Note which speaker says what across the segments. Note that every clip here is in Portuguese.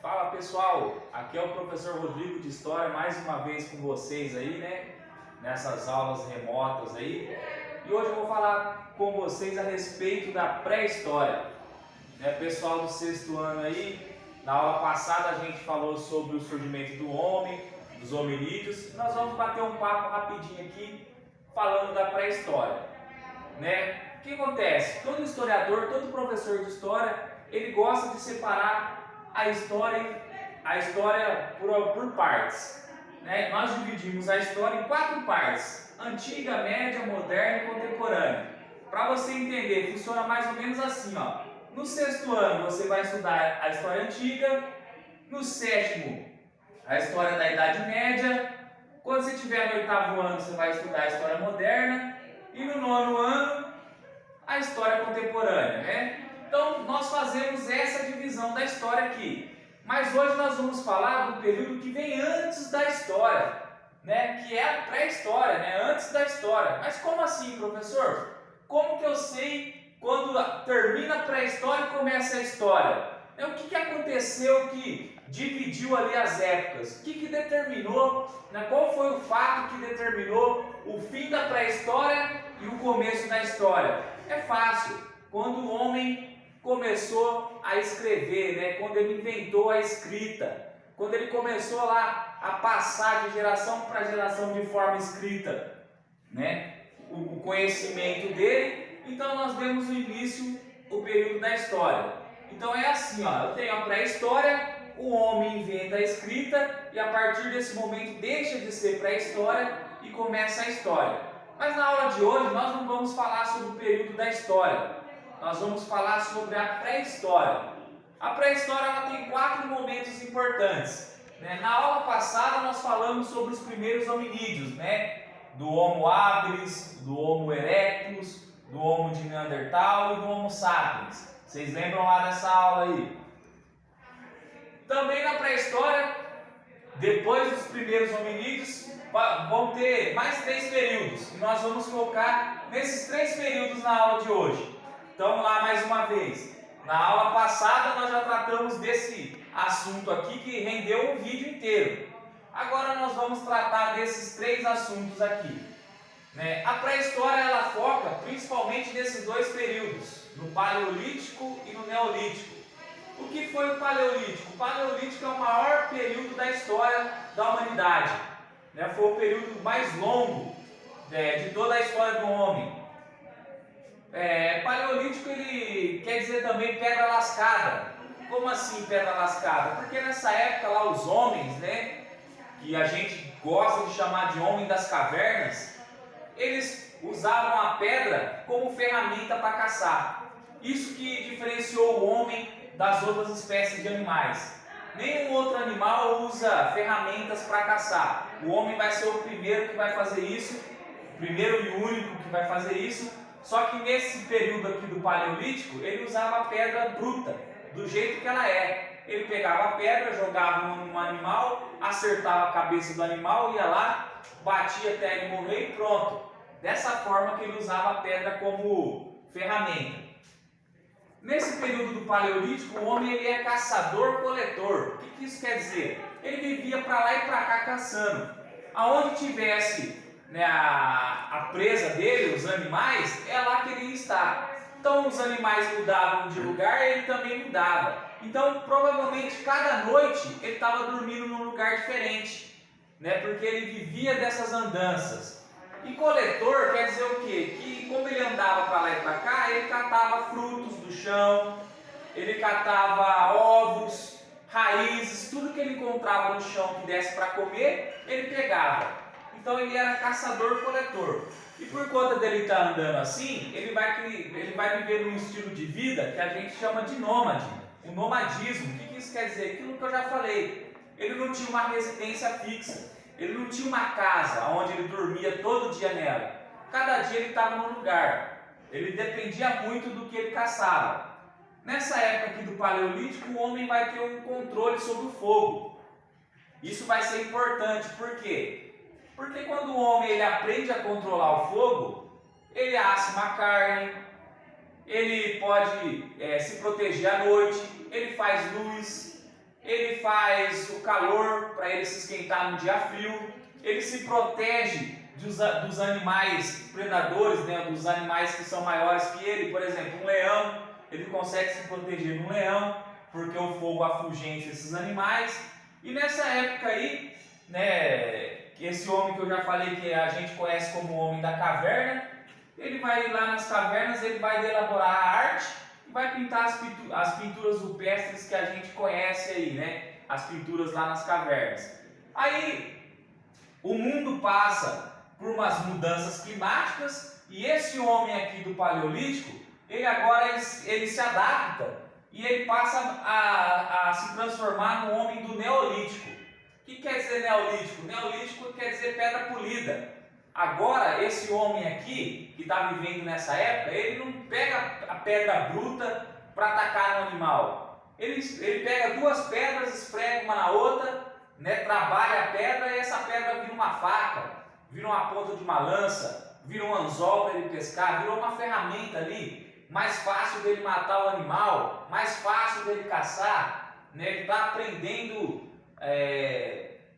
Speaker 1: Fala pessoal, aqui é o professor Rodrigo de História mais uma vez com vocês aí, né? Nessas aulas remotas aí. E hoje eu vou falar com vocês a respeito da pré-história. Pessoal do sexto ano aí, na aula passada a gente falou sobre o surgimento do homem, dos hominídeos. Nós vamos bater um papo rapidinho aqui falando da pré-história, né? O que acontece? Todo historiador, todo professor de história, ele gosta de separar a história por partes, né? Nós dividimos a história em 4 partes: antiga, média, moderna e contemporânea. Para você entender, funciona mais ou menos assim, ó. No sexto ano você vai estudar a história antiga, no sétimo a história da Idade Média, quando você estiver no oitavo ano você vai estudar a história moderna e no nono ano a história contemporânea, né? Então nós fazemos essa divisão da história aqui. Mas hoje nós vamos falar do período que vem antes da história, né? Que é a pré-história, né? Antes da história. Mas como assim, professor? Como que eu sei quando termina a pré-história e começa a história? O que aconteceu que dividiu ali as épocas? O que determinou, né? Qual foi o fato que determinou o fim da pré-história e o começo da história? É fácil. Quando o homem começou a escrever, né? Quando ele inventou a escrita, quando ele começou lá a passar de geração para geração de forma escrita, né? O conhecimento dele. Então nós vemos no início o período da história. Então é assim, ó, eu tenho a pré-história, o homem inventa a escrita e a partir desse momento deixa de ser pré-história e começa a história. Mas na aula de hoje nós não vamos falar sobre o período da história. Nós vamos falar sobre a pré-história. A pré-história ela tem 4 momentos importantes, né? Na aula passada nós falamos sobre os primeiros hominídeos, né? Do Homo habilis, do Homo erectus, do Homo de Neandertal e do Homo sapiens. Vocês lembram lá dessa aula aí? Também na pré-história, depois dos primeiros hominídeos, vão ter mais 3 períodos. E nós vamos focar nesses 3 períodos na aula de hoje. Então vamos lá mais uma vez. Na aula passada nós já tratamos desse assunto aqui que rendeu um vídeo inteiro. Agora nós vamos tratar desses 3 assuntos aqui, né? A pré-história ela foca principalmente nesses 2 períodos, no Paleolítico e no Neolítico. O que foi o Paleolítico? O Paleolítico é o maior período da história da humanidade, né? Foi o período mais longo de toda a história do homem. Paleolítico ele quer dizer também pedra lascada. Como assim pedra lascada? Porque nessa época lá os homens, né, que a gente gosta de chamar de homem das cavernas, eles usavam a pedra como ferramenta para caçar. Isso que diferenciou o homem das outras espécies de animais. Nenhum outro animal usa ferramentas para caçar. O homem vai ser o primeiro que vai fazer isso, o primeiro e único que vai fazer isso. Só que nesse período aqui do Paleolítico, ele usava a pedra bruta, do jeito que ela é. Ele pegava a pedra, jogava num animal, acertava a cabeça do animal, ia lá, batia até ele morrer e pronto. Dessa forma que ele usava a pedra como ferramenta. Nesse período do Paleolítico, o homem ele é caçador-coletor. O que isso quer dizer? Ele vivia para lá e para cá caçando. Aonde tivesse, né, a presa dele, os animais, é lá que ele ia estar. Então os animais mudavam de lugar, ele também mudava. Então provavelmente cada noite ele estava dormindo num lugar diferente, né, porque ele vivia dessas andanças. E coletor quer dizer o quê? Que como ele andava para lá e para cá, ele catava frutos do chão, ele catava ovos, raízes, tudo que ele encontrava no chão que desse para comer, ele pegava. Então ele era caçador-coletor. E por conta dele estar andando assim, ele vai viver num estilo de vida que a gente chama de nômade. O nomadismo. O que isso quer dizer? Aquilo que eu já falei. Ele não tinha uma residência fixa. Ele não tinha uma casa onde ele dormia todo dia nela. Cada dia ele estava num lugar. Ele dependia muito do que ele caçava. Nessa época aqui do Paleolítico, o homem vai ter um controle sobre o fogo. Isso vai ser importante. Por quê? Porque quando o homem ele aprende a controlar o fogo, ele assa uma carne, ele pode se proteger à noite, ele faz luz, ele faz o calor para ele se esquentar no dia frio, ele se protege dos animais predadores, né, dos animais que são maiores que ele. Por exemplo, um leão, ele consegue se proteger de um leão, porque o fogo afugenta esses animais. E nessa época aí, né, esse homem que eu já falei que a gente conhece como o homem da caverna, ele vai lá nas cavernas, ele vai elaborar a arte e vai pintar as pinturas rupestres que a gente conhece aí, né, as pinturas lá nas cavernas. Aí o mundo passa por umas mudanças climáticas e esse homem aqui do Paleolítico, ele agora ele se adapta e ele passa a se transformar no homem do Neolítico. O que quer dizer Neolítico? Neolítico quer dizer pedra polida. Agora, esse homem aqui, que está vivendo nessa época, ele não pega a pedra bruta para atacar no animal. Ele pega duas pedras, esfrega uma na outra, né, trabalha a pedra e essa pedra vira uma faca, vira uma ponta de uma lança, vira um anzol para ele pescar, virou uma ferramenta ali, mais fácil dele matar o animal, mais fácil dele caçar, né? Ele está aprendendo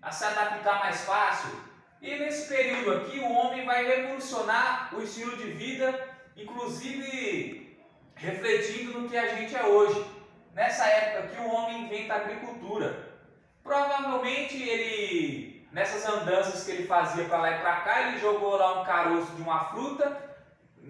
Speaker 1: a se adaptar mais fácil. E nesse período aqui o homem vai revolucionar o estilo de vida, inclusive refletindo no que a gente é hoje. Nessa época aqui o homem inventa a agricultura. Provavelmente ele, nessas andanças que ele fazia para lá e para cá, ele jogou lá um caroço de uma fruta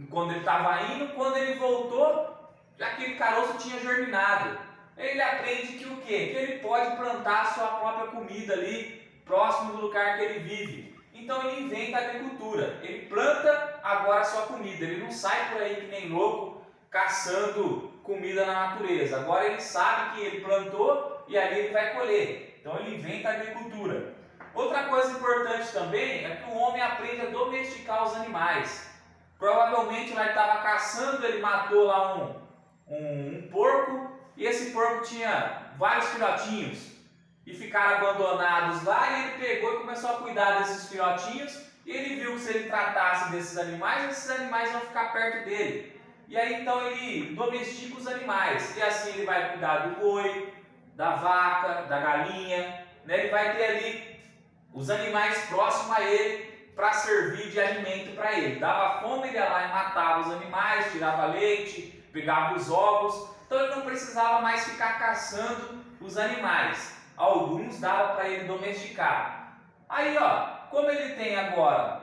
Speaker 1: quando ele estava indo. Quando ele voltou, aquele caroço tinha germinado. Ele aprende que o quê? Que ele pode plantar a sua própria comida ali, próximo do lugar que ele vive. Então ele inventa a agricultura. Ele planta agora a sua comida. Ele não sai por aí que nem louco caçando comida na natureza. Agora ele sabe que ele plantou e ali ele vai colher. Então ele inventa a agricultura. Outra coisa importante também é que o homem aprende a domesticar os animais. Provavelmente lá ele estava caçando, ele matou lá um porco, e esse porco tinha vários filhotinhos e ficaram abandonados lá, e ele pegou e começou a cuidar desses filhotinhos, e ele viu que se ele tratasse desses animais, esses animais iam ficar perto dele. E aí então ele domestica os animais, e assim ele vai cuidar do boi, da vaca, da galinha, né? Ele vai ter ali os animais próximos a ele para servir de alimento para ele. Dava fome, ele ia lá e matava os animais, tirava leite, pegava os ovos. Então ele não precisava mais ficar caçando os animais. Alguns dava para ele domesticar. Aí, como ele tem agora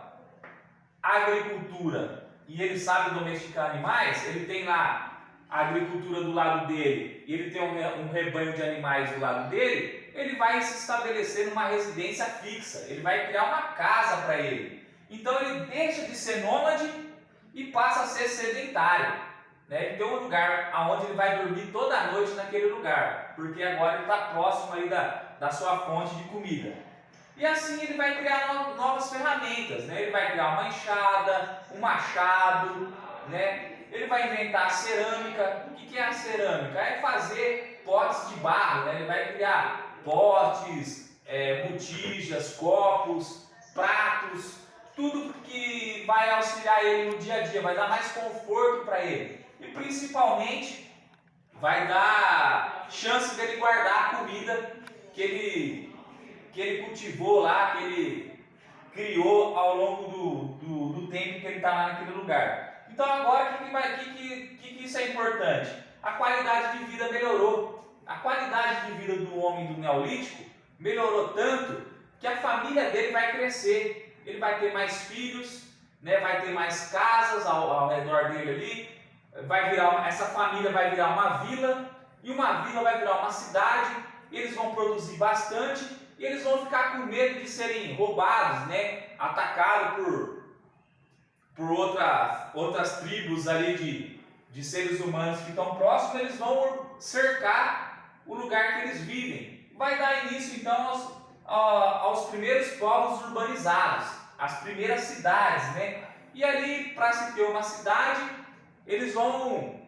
Speaker 1: a agricultura e ele sabe domesticar animais, ele tem lá a agricultura do lado dele e ele tem um rebanho de animais do lado dele, ele vai se estabelecer numa residência fixa, ele vai criar uma casa para ele. Então ele deixa de ser nômade e passa a ser sedentário, né? Ele tem um lugar onde ele vai dormir toda a noite naquele lugar, porque agora ele está próximo aí da sua fonte de comida. E assim ele vai criar novas ferramentas, né? Ele vai criar uma enxada, um machado, né? Ele vai inventar a cerâmica. O que é a cerâmica? É fazer potes de barro, né? Ele vai criar potes, botijas, copos, pratos, tudo que vai auxiliar ele no dia a dia, vai dar mais conforto para ele. E principalmente vai dar chance dele guardar a comida que ele cultivou lá, que ele criou ao longo do tempo que ele está lá naquele lugar. Então agora o que isso é importante? A qualidade de vida melhorou. A qualidade de vida do homem do Neolítico melhorou tanto que a família dele vai crescer. Ele vai ter mais filhos, né? Vai ter mais casas ao redor dele ali. Essa família vai virar uma vila, e uma vila vai virar uma cidade. Eles vão produzir bastante e eles vão ficar com medo de serem roubados, né? Atacados por outras tribos ali de seres humanos que estão próximos. Eles vão cercar o lugar que eles vivem. Vai dar início então aos primeiros povos urbanizados, as primeiras cidades, né? E ali, para se ter uma cidade, eles vão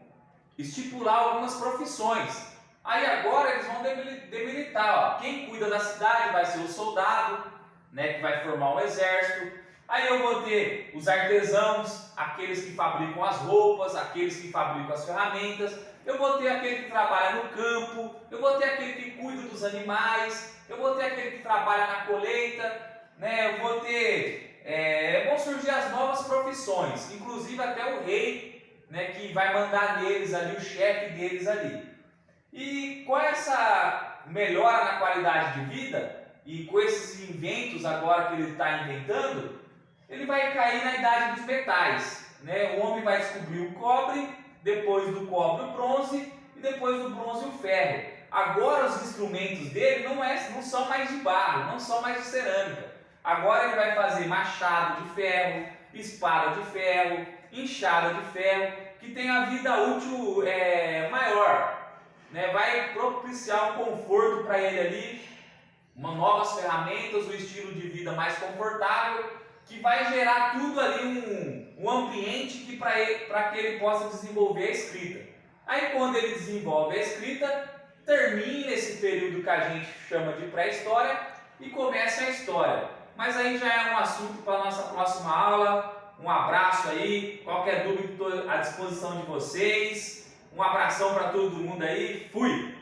Speaker 1: estipular algumas profissões. Aí agora eles vão demilitar. Quem cuida da cidade vai ser o soldado, né, que vai formar um exército. Aí eu vou ter os artesãos, aqueles que fabricam as roupas, aqueles que fabricam as ferramentas. eu vou ter aquele que trabalha no campo, eu vou ter aquele que cuida dos animais, eu vou ter aquele que trabalha na colheita, né? Eu vou ter, vão surgir as novas profissões, inclusive até o rei, né, que vai mandar neles ali, o chefe deles ali. E com essa melhora na qualidade de vida e com esses inventos agora que ele está inventando, ele vai cair na idade dos metais, né? O homem vai descobrir o cobre, depois do cobre o bronze e depois do bronze o ferro. Agora os instrumentos dele não são mais de barro, não são mais de cerâmica. Agora ele vai fazer machado de ferro, espada de ferro, enxada de ferro, que tem a vida útil maior, né? Vai propiciar um conforto para ele ali, novas ferramentas, um estilo de vida mais confortável, que vai gerar tudo ali um ambiente que para que ele possa desenvolver a escrita. Aí quando ele desenvolve a escrita, termina esse período que a gente chama de pré-história e começa a história. Mas aí já é um assunto para a nossa próxima aula. Um abraço aí, qualquer dúvida estou à disposição de vocês. Um abração para todo mundo aí, fui!